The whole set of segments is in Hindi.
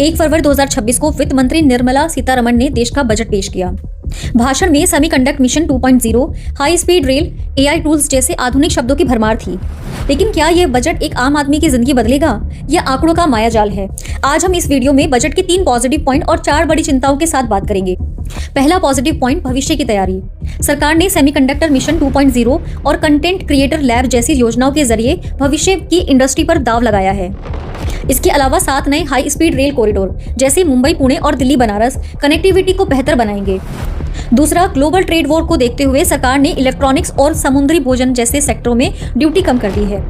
1 फरवरी 2026 को वित्त मंत्री निर्मला सीतारमण ने देश का बजट पेश किया। भाषण में semiconductor mission 2.0, high speed rail, AI tools जैसे आधुनिक शब्दों की भरमार थी। लेकिन क्या यह बजट एक आम आदमी की जिंदगी बदलेगा या आंकड़ों का मायाजाल है? आज हम इस वीडियो में बजट के 3 पॉजिटिव पॉइंट और 4 बड़ी चिंताओं के साथ बात करेंगे। पहला पॉजिटिव पॉइंट, भविष्य की तैयारी। सरकार ने सेमीकंडक्टर मिशन 2.0 और कंटेंट क्रिएटर लैब जैसी योजनाओं के जरिए भविष्य की इंडस्ट्री पर दांव लगाया है। इसके अलावा 7 नए हाई स्पीड रेल कॉरिडोर जैसे मुंबई, पुणे और दिल्ली बनारस कनेक्टिविटी को बेहतर बनाएंगे। दूसरा, ग्लोबल ट्रेड वॉर को देखते हुए सरकार ने इलेक्ट्रॉनिक्स और समुद्री भोजन जैसे सेक्टरों में ड्यूटी कम कर दी है।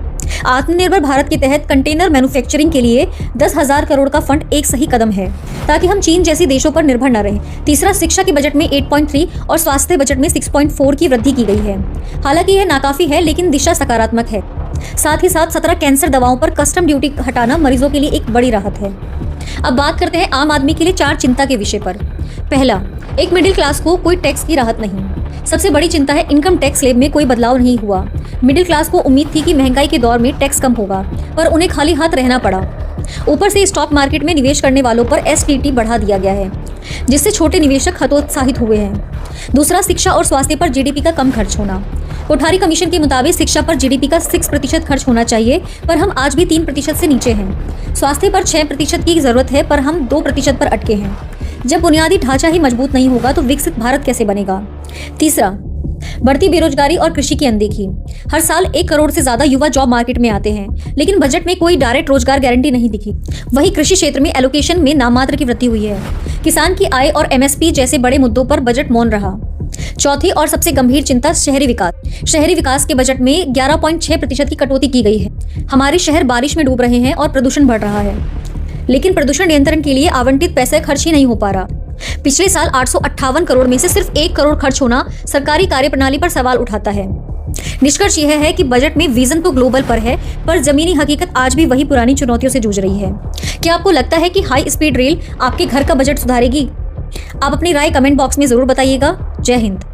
आत्मनिर्भर भारत के तहत कंटेनर मैन्युफैक्चरिंग के लिए 10,000 करोड़ का फंड एक सही कदम है, ताकि हम चीन जैसी देशों पर निर्भर न रहें। तीसरा, शिक्षा के बजट में 8.3 और स्वास्थ्य बजट में 6.4 की वृद्धि की गई है। हालांकि यह नाकाफी है, लेकिन दिशा सकारात्मक है। साथ ही साथ 17 कैंसर दवाओं पर कस्टम ड्यूटी हटाना मरीजों के लिए एक बड़ी राहत है। अब बात करते हैं आम आदमी के लिए 4 चिंता के विषय पर। पहला, एक मिडिल क्लास को कोई टैक्स की राहत नहीं। सबसे बड़ी चिंता है इनकम टैक्स स्लैब में कोई बदलाव नहीं हुआ। मिडिल क्लास को उम्मीद थी कि महंगाई के दौर में टैक्स कम होगा, पर उन्हें खाली हाथ रहना पड़ा। ऊपर से स्टॉक मार्केट में निवेश करने वालों पर एसटीटी बढ़ा दिया गया है, जिससे छोटे निवेशक हतोत्साहित हुए हैं। दूसरा, शिक्षा और स्वास्थ्य पर जीडीपी का कम खर्च होना। कोठारी कमीशन के मुताबिक शिक्षा पर जीडीपी का 6% खर्च होना चाहिए, पर हम आज भी 3% से नीचे हैं। स्वास्थ्य पर 6% की जरूरत है, पर हम 2% पर अटके हैं। जब बुनियादी ढांचा ही मजबूत नहीं होगा तो विकसित भारत कैसे बनेगा? तीसरा, बढ़ती बेरोजगारी और कृषि की अनदेखी। हर साल 1 करोड़ से ज्यादा युवा जॉब मार्केट में आते हैं, लेकिन बजट में कोई डायरेक्ट रोजगार गारंटी नहीं दिखी। वहीं कृषि क्षेत्र में एलोकेशन में नाममात्र की वृद्धि हुई है। किसान की आय और एमएसपी जैसे बड़े मुद्दों पर बजट मौन रहा। चौथी और सबसे गंभीर चिंता, शहरी विकास। शहरी विकास के बजट में 11.6% की कटौती की गई है। हमारे शहर बारिश में डूब रहे हैं और प्रदूषण बढ़ रहा है, लेकिन प्रदूषण नियंत्रण के लिए आवंटित पैसे खर्च ही नहीं हो पा रहा। पिछले साल 858 करोड़ में से सिर्फ 1 करोड़ खर्च होना सरकारी कार्यप्रणाली पर सवाल उठाता है। निष्कर्ष यह है कि बजट में विजन तो ग्लोबल पर है, पर जमीनी हकीकत आज भी वही पुरानी चुनौतियों से जूझ रही है। क्या आपको लगता है कि हाई स्पीड रेल आपके घर का बजट सुधारेगी? आप अपनी राय कमेंट बॉक्स में जरूर बताइएगा। जय हिंद।